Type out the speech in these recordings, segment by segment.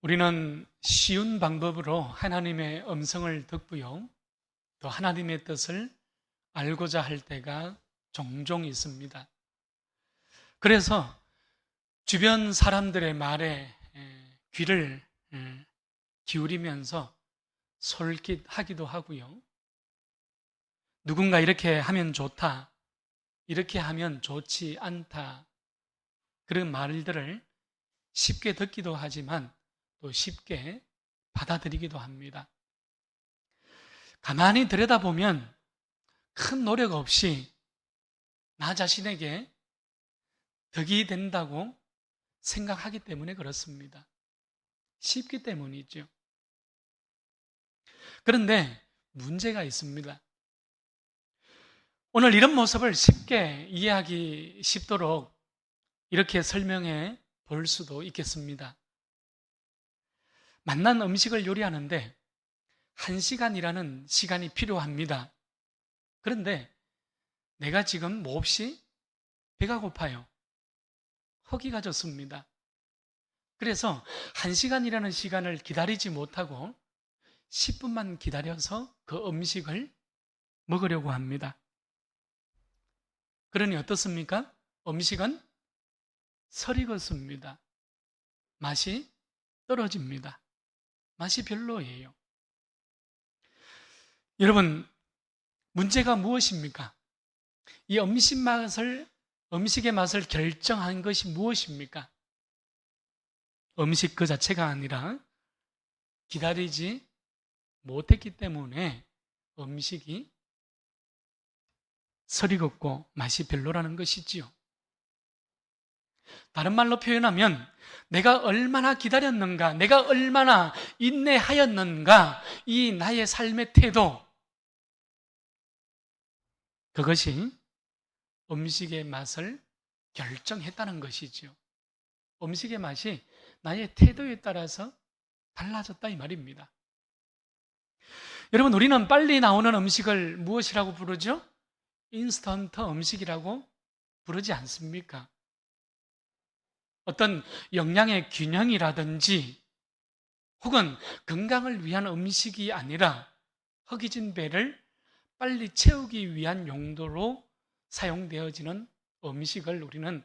우리는 쉬운 방법으로 하나님의 음성을 듣고요, 또 하나님의 뜻을 알고자 할 때가 종종 있습니다. 그래서 주변 사람들의 말에 귀를 기울이면서 솔깃하기도 하고요, 누군가 이렇게 하면 좋다, 이렇게 하면 좋지 않다, 그런 말들을 쉽게 듣기도 하지만 또 쉽게 받아들이기도 합니다. 가만히 들여다보면 큰 노력 없이 나 자신에게 덕이 된다고 생각하기 때문에 그렇습니다. 쉽기 때문이죠. 그런데 문제가 있습니다. 오늘 이런 모습을 쉽게 이해하기 쉽도록 이렇게 설명해 볼 수도 있겠습니다. 맛난 음식을 요리하는데 1시간이라는 시간이 필요합니다. 그런데 내가 지금 몹시 배가 고파요. 허기가 졌습니다. 그래서 1시간이라는 시간을 기다리지 못하고 10분만 기다려서 그 음식을 먹으려고 합니다. 그러니 어떻습니까? 음식은 설익었습니다. 맛이 떨어집니다. 맛이 별로예요. 여러분, 문제가 무엇입니까? 이 음식의 맛을 결정한 것이 무엇입니까? 음식 그 자체가 아니라 기다리지 못했기 때문에 음식이 설익었고 맛이 별로라는 것이지요. 다른 말로 표현하면 내가 얼마나 기다렸는가, 내가 얼마나 인내하였는가, 이 나의 삶의 태도, 그것이 음식의 맛을 결정했다는 것이죠. 음식의 맛이 나의 태도에 따라서 달라졌다 이 말입니다. 여러분, 우리는 빨리 나오는 음식을 무엇이라고 부르죠? 인스턴트 음식이라고 부르지 않습니까? 어떤 영양의 균형이라든지 혹은 건강을 위한 음식이 아니라 허기진 배를 빨리 채우기 위한 용도로 사용되어지는 음식을 우리는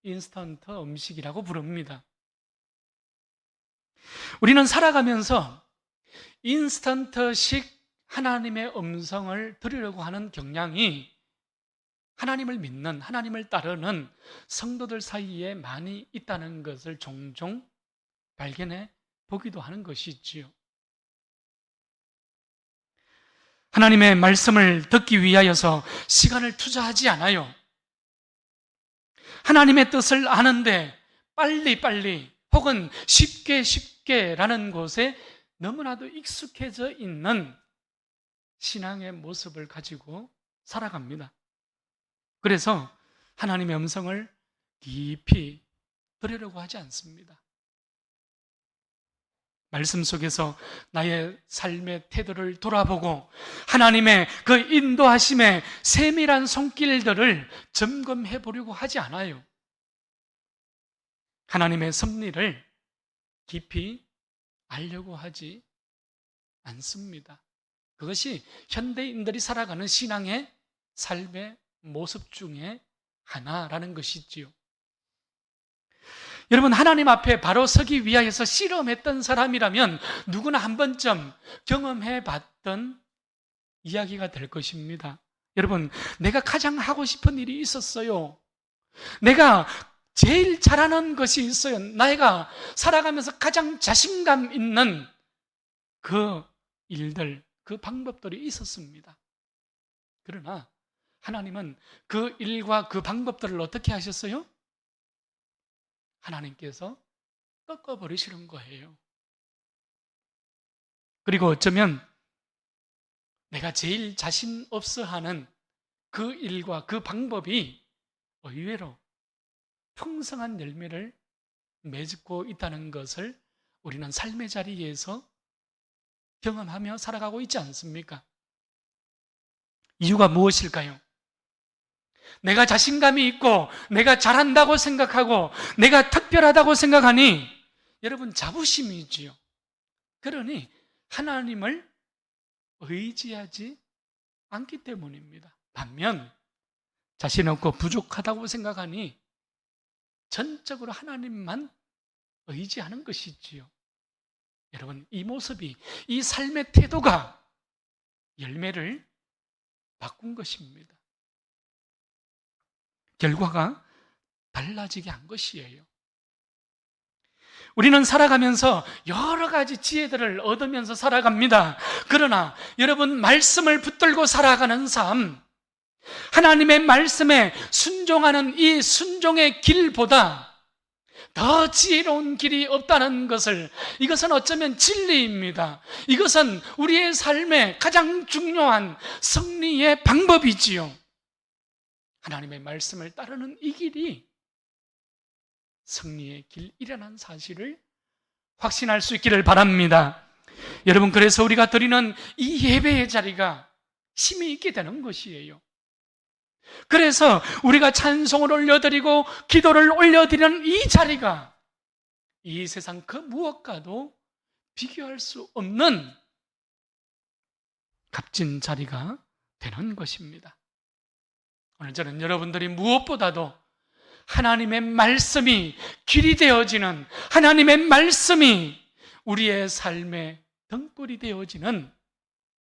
인스턴트 음식이라고 부릅니다. 우리는 살아가면서 인스턴트식 하나님의 음성을 들으려고 하는 경향이 하나님을 믿는, 하나님을 따르는 성도들 사이에 많이 있다는 것을 종종 발견해 보기도 하는 것이지요. 하나님의 말씀을 듣기 위하여서 시간을 투자하지 않아요. 하나님의 뜻을 아는데 빨리 혹은 쉽게라는 곳에 너무나도 익숙해져 있는 신앙의 모습을 가지고 살아갑니다. 그래서 하나님의 음성을 깊이 들으려고 하지 않습니다. 말씀 속에서 나의 삶의 태도를 돌아보고 하나님의 그 인도하심의 세밀한 손길들을 점검해 보려고 하지 않아요. 하나님의 섭리를 깊이 알려고 하지 않습니다. 그것이 현대인들이 살아가는 신앙의 삶의 모습 중에 하나라는 것이지요. 여러분, 하나님 앞에 바로 서기 위하여서 씨름했던 사람이라면 누구나 한 번쯤 경험해 봤던 이야기가 될 것입니다. 여러분, 내가 가장 하고 싶은 일이 있었어요. 내가 제일 잘하는 것이 있어요. 내가 살아가면서 가장 자신감 있는 그 일들, 그 방법들이 있었습니다. 그러나 하나님은 그 일과 그 방법들을 어떻게 하셨어요? 하나님께서 꺾어버리시는 거예요. 그리고 어쩌면 내가 제일 자신 없어 하는 그 일과 그 방법이 의외로 풍성한 열매를 맺고 있다는 것을 우리는 삶의 자리에서 경험하며 살아가고 있지 않습니까? 이유가 무엇일까요? 내가 자신감이 있고 내가 잘한다고 생각하고 내가 특별하다고 생각하니 여러분 자부심이지요. 그러니 하나님을 의지하지 않기 때문입니다. 반면 자신 없고 부족하다고 생각하니 전적으로 하나님만 의지하는 것이지요. 여러분, 이 모습이, 이 삶의 태도가 열매를 바꾼 것입니다. 결과가 달라지게 한 것이에요. 우리는 살아가면서 여러 가지 지혜들을 얻으면서 살아갑니다. 그러나 여러분, 말씀을 붙들고 살아가는 삶, 하나님의 말씀에 순종하는 이 순종의 길보다 더 지혜로운 길이 없다는 것을, 이것은 어쩌면 진리입니다. 이것은 우리의 삶의 가장 중요한 승리의 방법이지요. 하나님의 말씀을 따르는 이 길이 승리의 길이라는 사실을 확신할 수 있기를 바랍니다. 여러분, 그래서 우리가 드리는 이 예배의 자리가 힘이 있게 되는 것이에요. 그래서 우리가 찬송을 올려드리고 기도를 올려드리는 이 자리가 이 세상 그 무엇과도 비교할 수 없는 값진 자리가 되는 것입니다. 오늘 저는 여러분들이 무엇보다도 하나님의 말씀이 길이 되어지는, 하나님의 말씀이 우리의 삶의 등불이 되어지는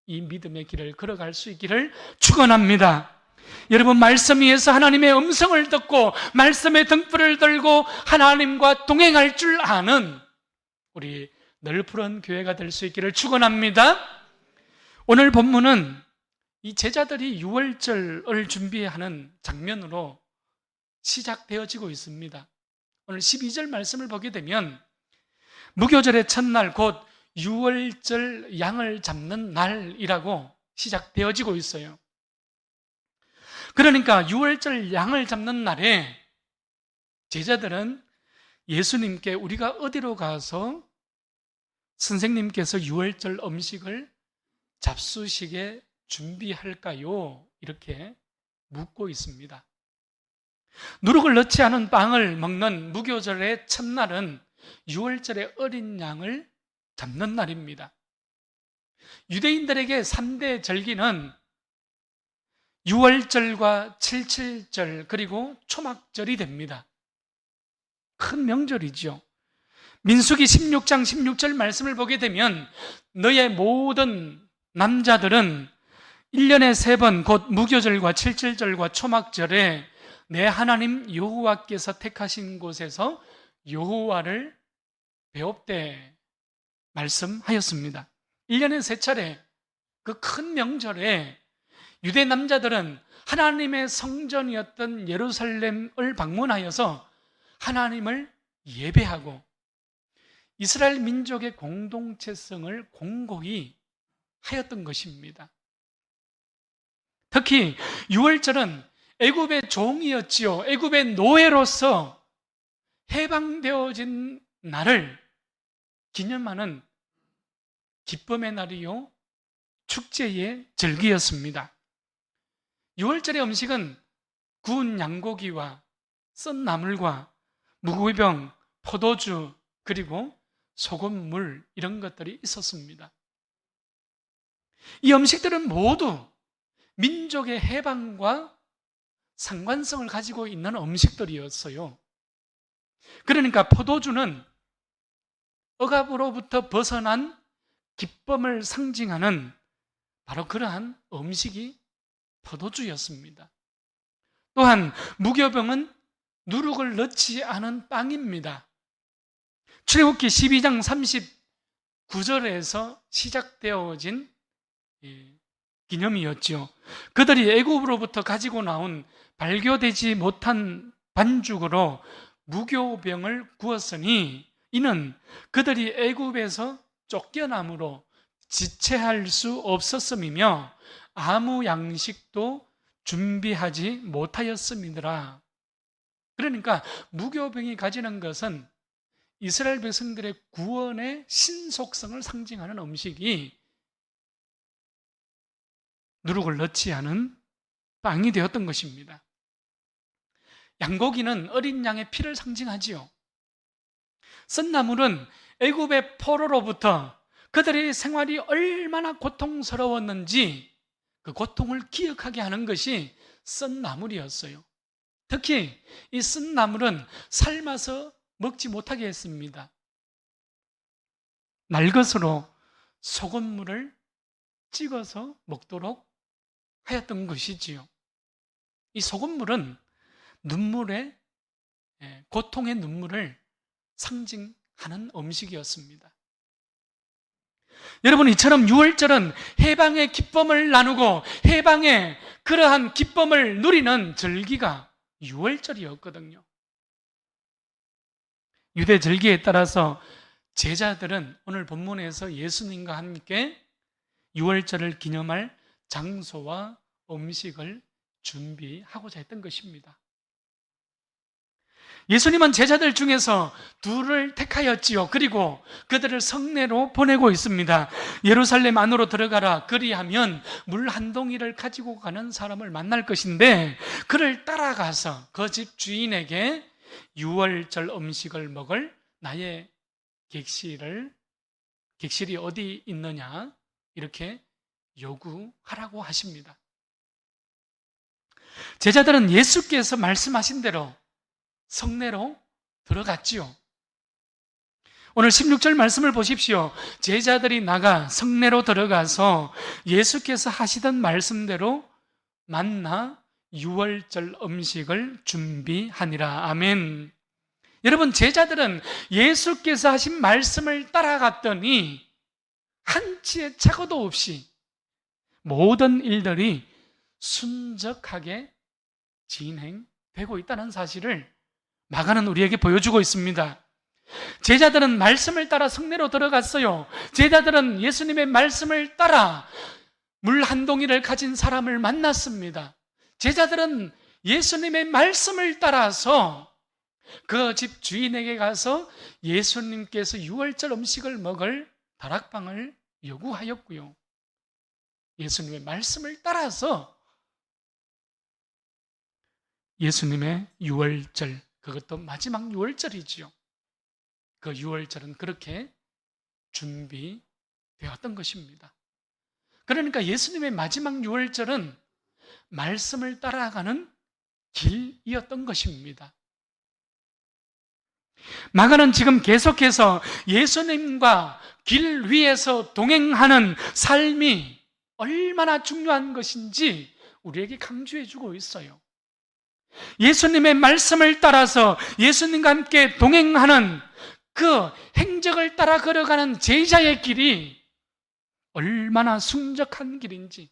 이 믿음의 길을 걸어갈 수 있기를 축원합니다. 여러분, 말씀 위에서 하나님의 음성을 듣고 말씀의 등불을 들고 하나님과 동행할 줄 아는 우리 널푸른 교회가 될 수 있기를 축원합니다. 오늘 본문은 이 제자들이 유월절을 준비하는 장면으로 시작되어지고 있습니다. 오늘 12절 말씀을 보게 되면 무교절의 첫날, 곧 유월절 양을 잡는 날이라고 시작되어지고 있어요. 그러니까 유월절 양을 잡는 날에 제자들은 예수님께 우리가 어디로 가서 선생님께서 유월절 음식을 잡수시게 준비할까요? 이렇게 묻고 있습니다. 누룩을 넣지 않은 빵을 먹는 무교절의 첫날은 유월절의 어린 양을 잡는 날입니다. 유대인들에게 3대 절기는 유월절과 칠칠절 그리고 초막절이 됩니다. 큰 명절이죠. 민수기 16장 16절 말씀을 보게 되면 너의 모든 남자들은 1년에 3번 곧 무교절과 칠칠절과 초막절에 내 하나님 여호와께서 택하신 곳에서 여호와를 배웁되 말씀하였습니다. 1년에 3차례 그 큰 명절에 유대 남자들은 하나님의 성전이었던 예루살렘을 방문하여서 하나님을 예배하고 이스라엘 민족의 공동체성을 공고히 하였던 것입니다. 특히 유월절은 애굽의 종이었지요. 애굽의 노예로서 해방되어진 날을 기념하는 기쁨의 날이요, 축제의 절기였습니다. 유월절의 음식은 구운 양고기와 썬 나물과 무구병, 포도주, 그리고 소금물 이런 것들이 있었습니다. 이 음식들은 모두 민족의 해방과 상관성을 가지고 있는 음식들이었어요. 그러니까 포도주는 억압으로부터 벗어난 기쁨을 상징하는 바로 그러한 음식이 포도주였습니다. 또한 무교병은 누룩을 넣지 않은 빵입니다. 출애굽기 12장 39절에서 시작되어진 기념이었죠. 그들이 애굽으로부터 가지고 나온 발교되지 못한 반죽으로 무교병을 구웠으니 이는 그들이 애굽에서 쫓겨남으로 지체할 수 없었음이며 아무 양식도 준비하지 못하였음이더라. 그러니까 무교병이 가지는 것은 이스라엘 백성들의 구원의 신속성을 상징하는 음식이 누룩을 넣지 않은 빵이 되었던 것입니다. 양고기는 어린 양의 피를 상징하지요. 쓴나물은 애굽의 포로로부터 그들의 생활이 얼마나 고통스러웠는지 그 고통을 기억하게 하는 것이 쓴나물이었어요. 특히 이 쓴나물은 삶아서 먹지 못하게 했습니다. 날 것으로 소금물을 찍어서 먹도록 하였던 것이지요. 이 소금물은 눈물의, 고통의 눈물을 상징하는 음식이었습니다. 여러분, 이처럼 유월절은 해방의 기쁨을 나누고 해방의 그러한 기쁨을 누리는 절기가 유월절이었거든요. 유대 절기에 따라서 제자들은 오늘 본문에서 예수님과 함께 유월절을 기념할 장소와 음식을 준비하고자 했던 것입니다. 예수님은 제자들 중에서 둘을 택하였지요. 그리고 그들을 성내로 보내고 있습니다. 예루살렘 안으로 들어가라. 그리하면 물 한 동이를 가지고 가는 사람을 만날 것인데 그를 따라가서 그 집 주인에게 유월절 음식을 먹을 나의 객실이 어디 있느냐 이렇게 요구하라고 하십니다. 제자들은 예수께서 말씀하신 대로 성내로 들어갔지요. 오늘 16절 말씀을 보십시오. 제자들이 나가 성내로 들어가서 예수께서 하시던 말씀대로 만나 유월절 음식을 준비하니라. 아멘. 여러분, 제자들은 예수께서 하신 말씀을 따라갔더니 한치의 착오도 없이 모든 일들이 순적하게 진행되고 있다는 사실을 마가는 우리에게 보여주고 있습니다. 제자들은 말씀을 따라 성내로 들어갔어요. 제자들은 예수님의 말씀을 따라 물 한 동이를 가진 사람을 만났습니다. 제자들은 예수님의 말씀을 따라서 그 집 주인에게 가서 예수님께서 유월절 음식을 먹을 다락방을 요구하였고요. 예수님의 말씀을 따라서 예수님의 유월절, 그것도 마지막 유월절이지요. 그 유월절은 그렇게 준비되었던 것입니다. 그러니까 예수님의 마지막 유월절은 말씀을 따라가는 길이었던 것입니다. 마가는 지금 계속해서 예수님과 길 위에서 동행하는 삶이 얼마나 중요한 것인지 우리에게 강조해주고 있어요. 예수님의 말씀을 따라서 예수님과 함께 동행하는 그 행적을 따라 걸어가는 제자의 길이 얼마나 순적한 길인지,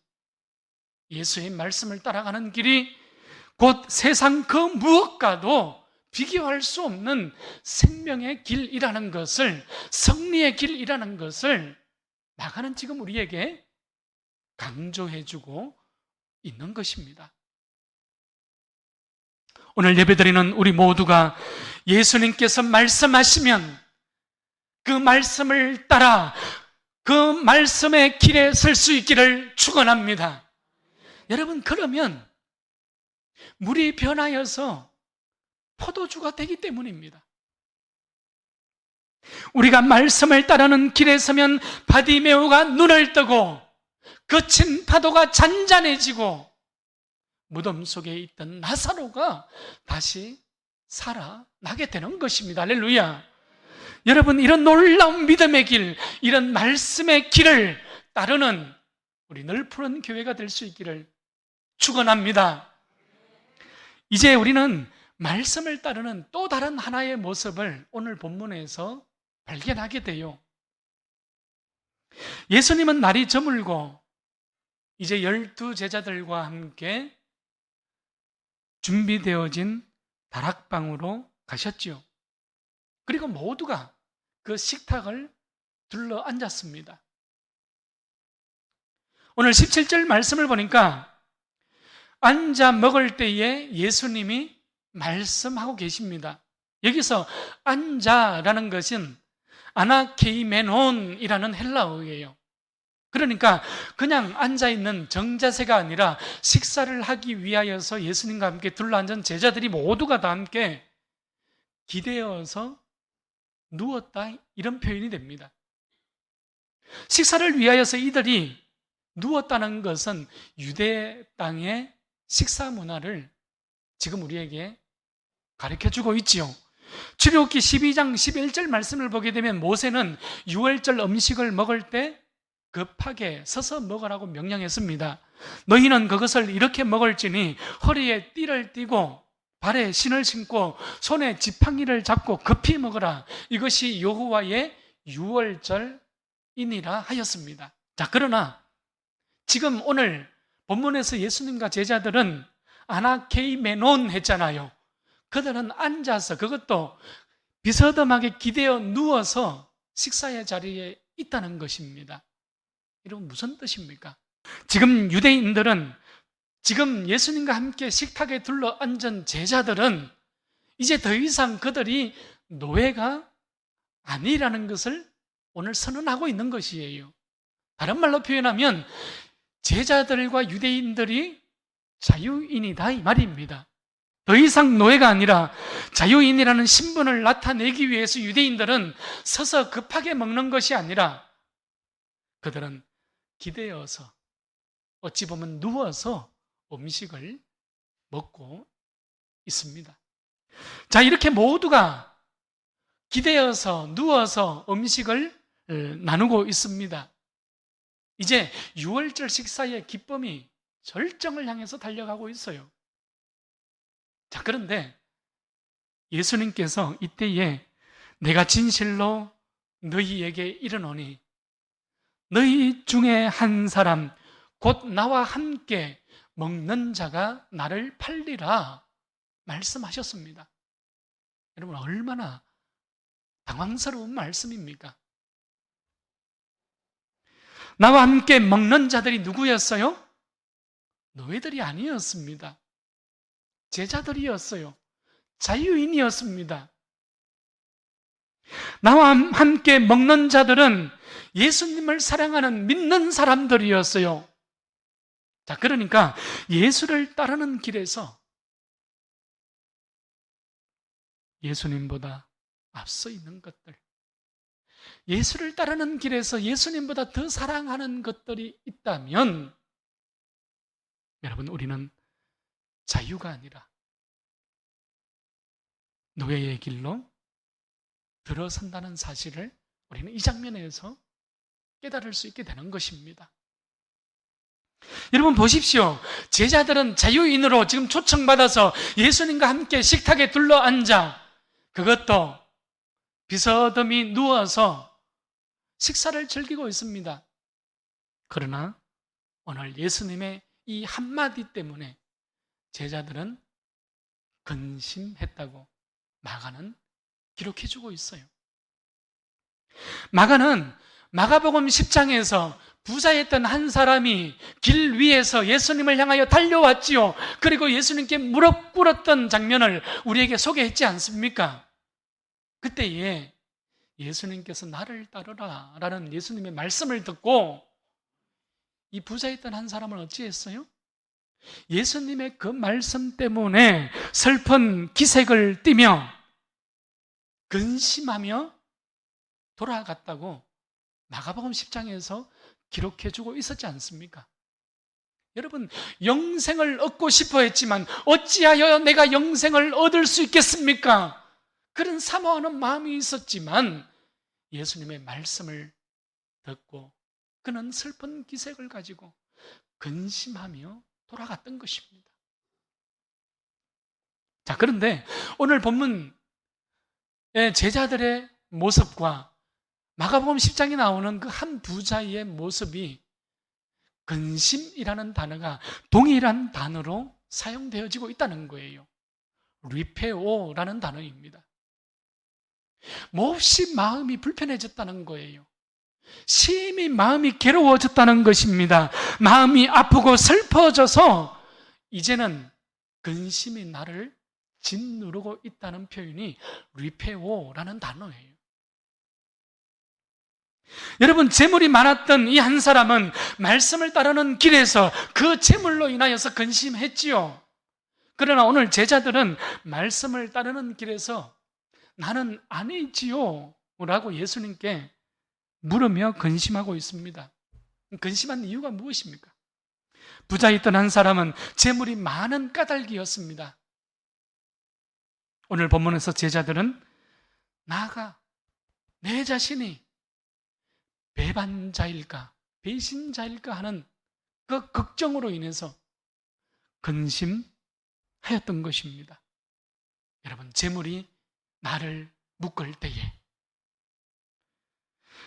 예수의 말씀을 따라가는 길이 곧 세상 그 무엇과도 비교할 수 없는 생명의 길이라는 것을, 승리의 길이라는 것을 마가는 지금 우리에게 강조해주고 있는 것입니다. 오늘 예배드리는 우리 모두가 예수님께서 말씀하시면 그 말씀을 따라 그 말씀의 길에 설 수 있기를 축원합니다. 여러분, 그러면 물이 변하여서 포도주가 되기 때문입니다. 우리가 말씀을 따르는 길에 서면 바디메오가 눈을 뜨고 거친 파도가 잔잔해지고 무덤 속에 있던 나사로가 다시 살아나게 되는 것입니다. 할렐루야. 여러분, 이런 놀라운 믿음의 길, 이런 말씀의 길을 따르는 우리 널푸른 교회가 될 수 있기를 축원합니다. 이제 우리는 말씀을 따르는 또 다른 하나의 모습을 오늘 본문에서 발견하게 돼요. 예수님은 날이 저물고 이제 12 제자들과 함께 준비되어진 다락방으로 가셨지요. 그리고 모두가 그 식탁을 둘러 앉았습니다. 오늘 17절 말씀을 보니까 앉아 먹을 때에 예수님이 말씀하고 계십니다. 여기서 앉아라는 것은 아나케이메논이라는 헬라어예요. 그러니까 그냥 앉아있는 정자세가 아니라 식사를 하기 위하여서 예수님과 함께 둘러앉은 제자들이 모두가 다 함께 기대어서 누웠다 이런 표현이 됩니다. 식사를 위하여서 이들이 누웠다는 것은 유대 땅의 식사 문화를 지금 우리에게 가르쳐주고 있지요. 출애굽기 12장 11절 말씀을 보게 되면 모세는 유월절 음식을 먹을 때 급하게 서서 먹으라고 명령했습니다. 너희는 그것을 이렇게 먹을지니 허리에 띠를 띠고 발에 신을 신고 손에 지팡이를 잡고 급히 먹으라. 이것이 여호와의 유월절이니라 하였습니다. 자, 그러나 지금 오늘 본문에서 예수님과 제자들은 아나케이메논 했잖아요. 그들은 앉아서, 그것도 비스듬하게 기대어 누워서 식사의 자리에 있다는 것입니다. 여러분, 무슨 뜻입니까? 지금 유대인들은, 지금 예수님과 함께 식탁에 둘러 앉은 제자들은 이제 더 이상 그들이 노예가 아니라는 것을 오늘 선언하고 있는 것이에요. 다른 말로 표현하면 제자들과 유대인들이 자유인이다 이 말입니다. 더 이상 노예가 아니라 자유인이라는 신분을 나타내기 위해서 유대인들은 서서 급하게 먹는 것이 아니라 그들은 기대어서, 어찌 보면 누워서 음식을 먹고 있습니다. 자, 이렇게 모두가 기대어서 누워서 음식을 나누고 있습니다. 이제 유월절 식사의 기쁨이 절정을 향해서 달려가고 있어요. 자, 그런데 예수님께서 이때에 내가 진실로 너희에게 이르노니 너희 중에 한 사람 곧 나와 함께 먹는 자가 나를 팔리라 말씀하셨습니다. 여러분, 얼마나 당황스러운 말씀입니까? 나와 함께 먹는 자들이 누구였어요? 노예들이 아니었습니다. 제자들이었어요. 자유인이었습니다. 나와 함께 먹는 자들은 예수님을 사랑하는 믿는 사람들이었어요. 자, 그러니까 예수를 따르는 길에서 예수님보다 앞서 있는 것들, 예수를 따르는 길에서 예수님보다 더 사랑하는 것들이 있다면 여러분, 우리는 자유가 아니라 노예의 길로 들어선다는 사실을 우리는 이 장면에서 깨달을 수 있게 되는 것입니다. 여러분 보십시오. 제자들은 자유인으로 지금 초청받아서 예수님과 함께 식탁에 둘러앉아, 그것도 비스듬히 누워서 식사를 즐기고 있습니다. 그러나 오늘 예수님의 이 한마디 때문에 제자들은 근심했다고 마가는 기록해주고 있어요. 마가는 마가복음 10장에서 부자였던 한 사람이 길 위에서 예수님을 향하여 달려왔지요. 그리고 예수님께 무릎 꿇었던 장면을 우리에게 소개했지 않습니까? 그때에 예수님께서 나를 따르라 라는 예수님의 말씀을 듣고 이 부자였던 한 사람은 어찌했어요? 예수님의 그 말씀 때문에 슬픈 기색을 띠며 근심하며 돌아갔다고 마가복음 10장에서 기록해주고 있었지 않습니까? 여러분, 영생을 얻고 싶어 했지만 어찌하여 내가 영생을 얻을 수 있겠습니까? 그런 사모하는 마음이 있었지만 예수님의 말씀을 듣고 그는 슬픈 기색을 가지고 근심하며 돌아갔던 것입니다. 자, 그런데 오늘 본문의 제자들의 모습과 마가복음 10장에 나오는 그 한 부자의 모습이 근심이라는 단어가 동일한 단어로 사용되어지고 있다는 거예요. 리페오라는 단어입니다. 몹시 마음이 불편해졌다는 거예요. 심히 마음이 괴로워졌다는 것입니다. 마음이 아프고 슬퍼져서 이제는 근심이 나를 짓누르고 있다는 표현이 리페오라는 단어예요. 여러분, 재물이 많았던 이 한 사람은 말씀을 따르는 길에서 그 재물로 인하여서 근심했지요. 그러나 오늘 제자들은 말씀을 따르는 길에서 나는 아니지요 라고 예수님께 물으며 근심하고 있습니다. 근심한 이유가 무엇입니까? 부자였던 한 사람은 재물이 많은 까닭이었습니다. 오늘 본문에서 제자들은 나아가 내 자신이 배반자일까, 배신자일까 하는 그 걱정으로 인해서 근심하였던 것입니다. 여러분, 재물이 나를 묶을 때에,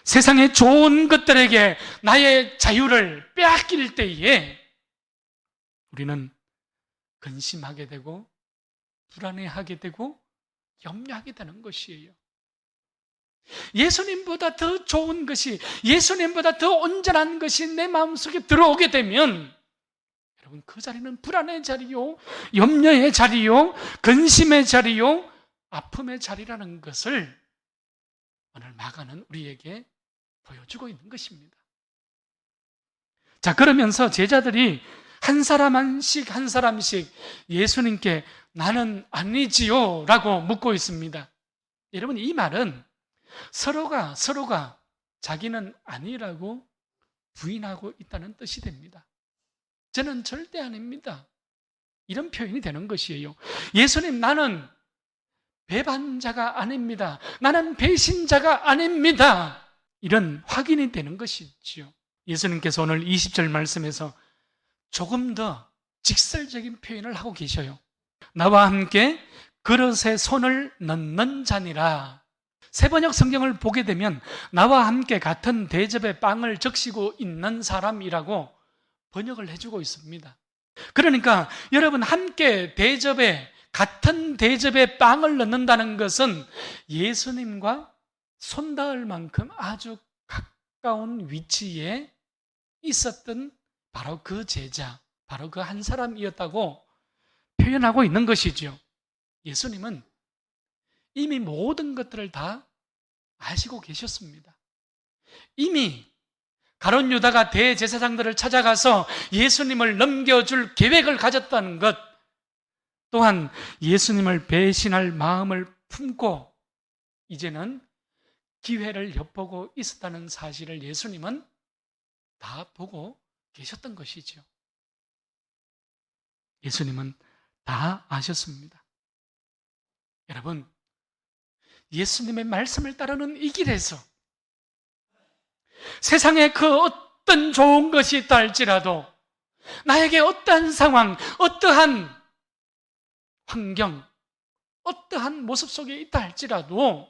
세상의 좋은 것들에게 나의 자유를 빼앗길 때에 우리는 근심하게 되고 불안해하게 되고 염려하게 되는 것이에요. 예수님보다 더 좋은 것이, 예수님보다 더 온전한 것이 내 마음속에 들어오게 되면 여러분, 그 자리는 불안의 자리요, 염려의 자리요, 근심의 자리요, 아픔의 자리라는 것을 오늘 마가는 우리에게 보여주고 있는 것입니다. 자, 그러면서 제자들이 한 사람씩 한 사람씩 예수님께 나는 아니지요 라고 묻고 있습니다. 여러분, 이 말은 서로가 자기는 아니라고 부인하고 있다는 뜻이 됩니다. 저는 절대 아닙니다, 이런 표현이 되는 것이에요. 예수님, 나는 배반자가 아닙니다, 나는 배신자가 아닙니다, 이런 확인이 되는 것이지요. 예수님께서 오늘 20절 말씀에서 조금 더 직설적인 표현을 하고 계셔요. 나와 함께 그릇에 손을 넣는 자니라. 세번역 성경을 보게 되면 나와 함께 같은 대접에 빵을 적시고 있는 사람이라고 번역을 해주고 있습니다. 그러니까 여러분, 함께 대접에, 같은 대접에 빵을 넣는다는 것은 예수님과 손닿을 만큼 아주 가까운 위치에 있었던 바로 그 제자, 바로 그 한 사람이었다고 표현하고 있는 것이죠. 예수님은 이미 모든 것들을 다 아시고 계셨습니다. 이미 가룟 유다가 대제사장들을 찾아가서 예수님을 넘겨줄 계획을 가졌다는 것, 또한 예수님을 배신할 마음을 품고 이제는 기회를 엿보고 있었다는 사실을 예수님은 다 보고 계셨던 것이죠. 예수님은 다 아셨습니다. 여러분, 예수님의 말씀을 따르는 이 길에서 세상에 그 어떤 좋은 것이 있다 할지라도, 나에게 어떠한 상황, 어떠한 환경, 어떠한 모습 속에 있다 할지라도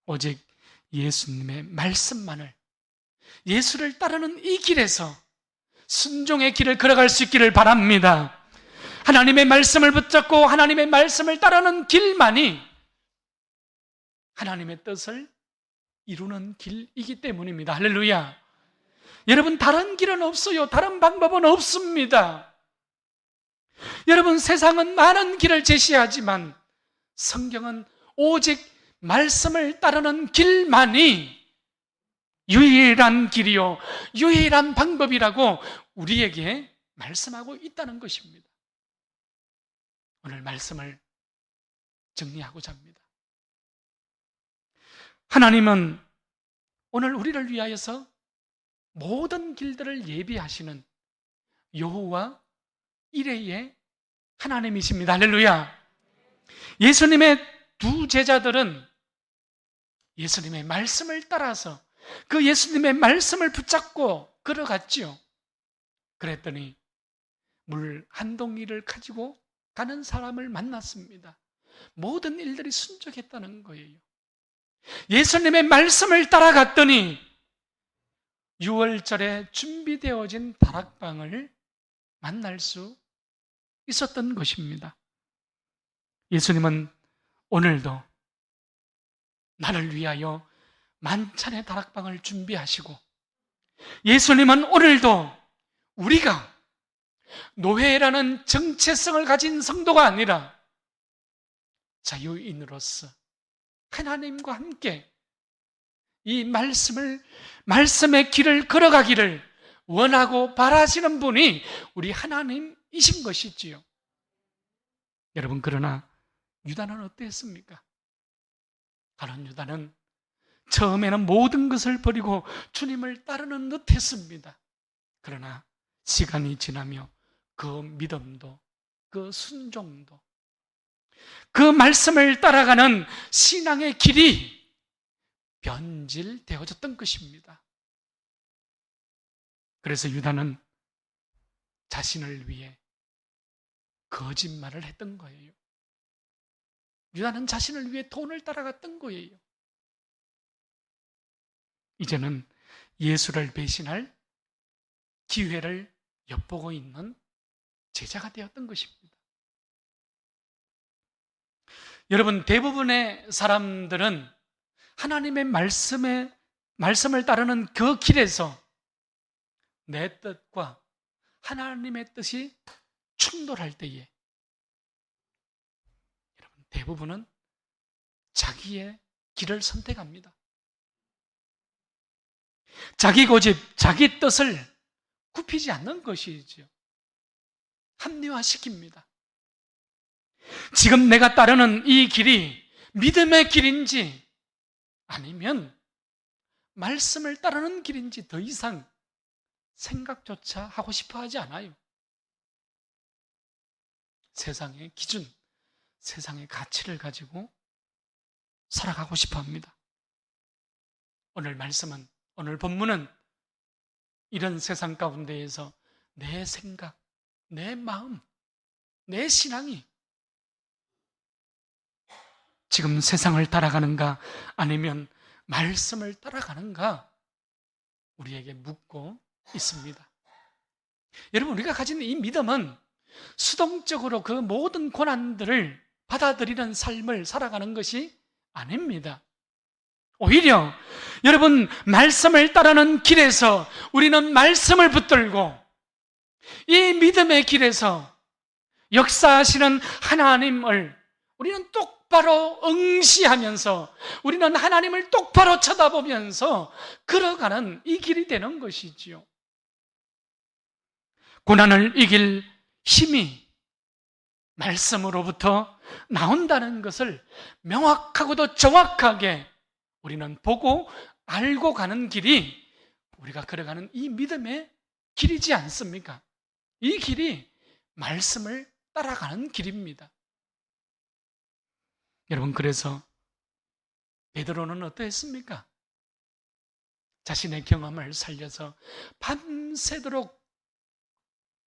오직 예수님의 말씀만을, 예수를 따르는 이 길에서 순종의 길을 걸어갈 수 있기를 바랍니다. 하나님의 말씀을 붙잡고 하나님의 말씀을 따르는 길만이 하나님의 뜻을 이루는 길이기 때문입니다. 할렐루야. 여러분, 다른 길은 없어요. 다른 방법은 없습니다. 여러분, 세상은 많은 길을 제시하지만 성경은 오직 말씀을 따르는 길만이 유일한 길이요, 유일한 방법이라고 우리에게 말씀하고 있다는 것입니다. 오늘 말씀을 정리하고자 합니다. 하나님은 오늘 우리를 위하여서 모든 길들을 예비하시는 여호와 이레의 하나님이십니다. 할렐루야. 예수님의 두 제자들은 예수님의 말씀을 따라서 그 예수님의 말씀을 붙잡고 걸어갔지요. 그랬더니 물 한 동이를 가지고 가는 사람을 만났습니다. 모든 일들이 순적했다는 거예요. 예수님의 말씀을 따라갔더니 6월절에 준비되어진 다락방을 만날 수 있었던 것입니다. 예수님은 오늘도 나를 위하여 만찬의 다락방을 준비하시고, 예수님은 오늘도 우리가 노예라는 정체성을 가진 성도가 아니라 자유인으로서 하나님과 함께 이 말씀의 길을 걸어가기를 원하고 바라시는 분이 우리 하나님이신 것이지요. 여러분, 그러나 유다는 어땠습니까? 가룟 유다는 처음에는 모든 것을 버리고 주님을 따르는 듯 했습니다. 그러나 시간이 지나며 그 믿음도, 그 순종도, 그 말씀을 따라가는 신앙의 길이 변질되어졌던 것입니다. 그래서 유다는 자신을 위해 거짓말을 했던 거예요. 유다는 자신을 위해 돈을 따라갔던 거예요. 이제는 예수를 배신할 기회를 엿보고 있는 제자가 되었던 것입니다. 여러분, 대부분의 사람들은 하나님의 말씀을 따르는 그 길에서 내 뜻과 하나님의 뜻이 충돌할 때에 여러분, 대부분은 자기의 길을 선택합니다. 자기 고집, 자기 뜻을 굽히지 않는 것이지요. 합리화시킵니다. 지금 내가 따르는 이 길이 믿음의 길인지 아니면 말씀을 따르는 길인지 더 이상 생각조차 하고 싶어 하지 않아요. 세상의 기준, 세상의 가치를 가지고 살아가고 싶어 합니다. 오늘 본문은 이런 세상 가운데에서 내 생각, 내 마음, 내 신앙이 지금 세상을 따라가는가 아니면 말씀을 따라가는가 우리에게 묻고 있습니다. 여러분, 우리가 가진 이 믿음은 수동적으로 그 모든 고난들을 받아들이는 삶을 살아가는 것이 아닙니다. 오히려 여러분, 말씀을 따르는 길에서 우리는 말씀을 붙들고 이 믿음의 길에서 역사하시는 하나님을 우리는 똑바로 응시하면서 우리는 하나님을 똑바로 쳐다보면서 걸어가는 이 길이 되는 것이지요. 고난을 이길 힘이 말씀으로부터 나온다는 것을 명확하고도 정확하게 우리는 보고 알고 가는 길이 우리가 걸어가는 이 믿음의 길이지 않습니까? 이 길이 말씀을 따라가는 길입니다. 여러분, 그래서 베드로는 어떠했습니까? 자신의 경험을 살려서 밤새도록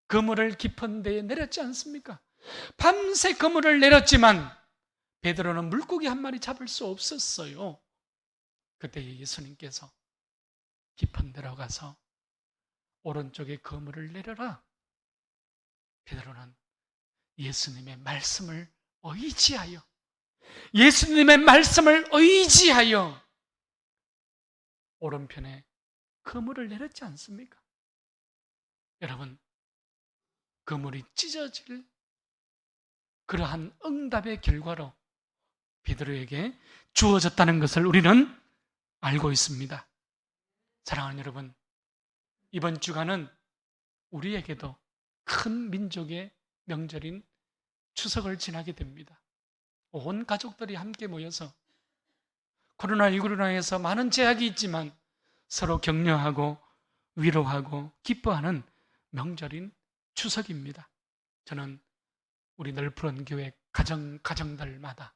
그물을 깊은 데에 내렸지 않습니까? 밤새 그물을 내렸지만 베드로는 물고기 한 마리 잡을 수 없었어요. 그때 예수님께서 깊은 데로 가서 오른쪽에 그물을 내려라. 베드로는 예수님의 말씀을 의지하여 오른편에 그물을 내렸지 않습니까? 여러분, 그물이 찢어질 그러한 응답의 결과로 베드로에게 주어졌다는 것을 우리는 알고 있습니다. 사랑하는 여러분, 이번 주간은 우리에게도 큰 민족의 명절인 추석을 지나게 됩니다. 온 가족들이 함께 모여서 코로나19로 인해서 많은 제약이 있지만 서로 격려하고 위로하고 기뻐하는 명절인 추석입니다. 저는 우리 넓은 교회 가정들마다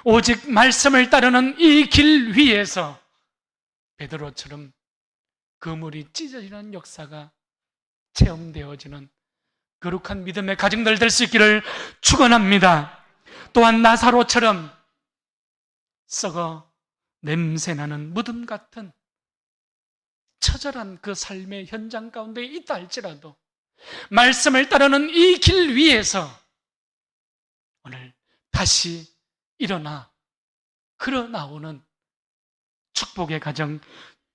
오직 말씀을 따르는 이 길 위에서 베드로처럼 그물이 찢어지는 역사가 체험되어지는 거룩한 믿음의 가정들 될 수 있기를 축원합니다. 또한 나사로처럼 썩어 냄새나는 무덤 같은 처절한 그 삶의 현장 가운데 있다 할지라도 말씀을 따르는 이 길 위에서 오늘 다시 일어나 걸어 나오는 축복의 가정,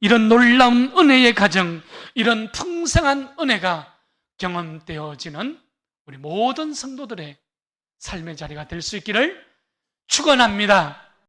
이런 놀라운 은혜의 가정, 이런 풍성한 은혜가 경험되어지는 우리 모든 성도들의 삶의 자리가 될 수 있기를 축원합니다.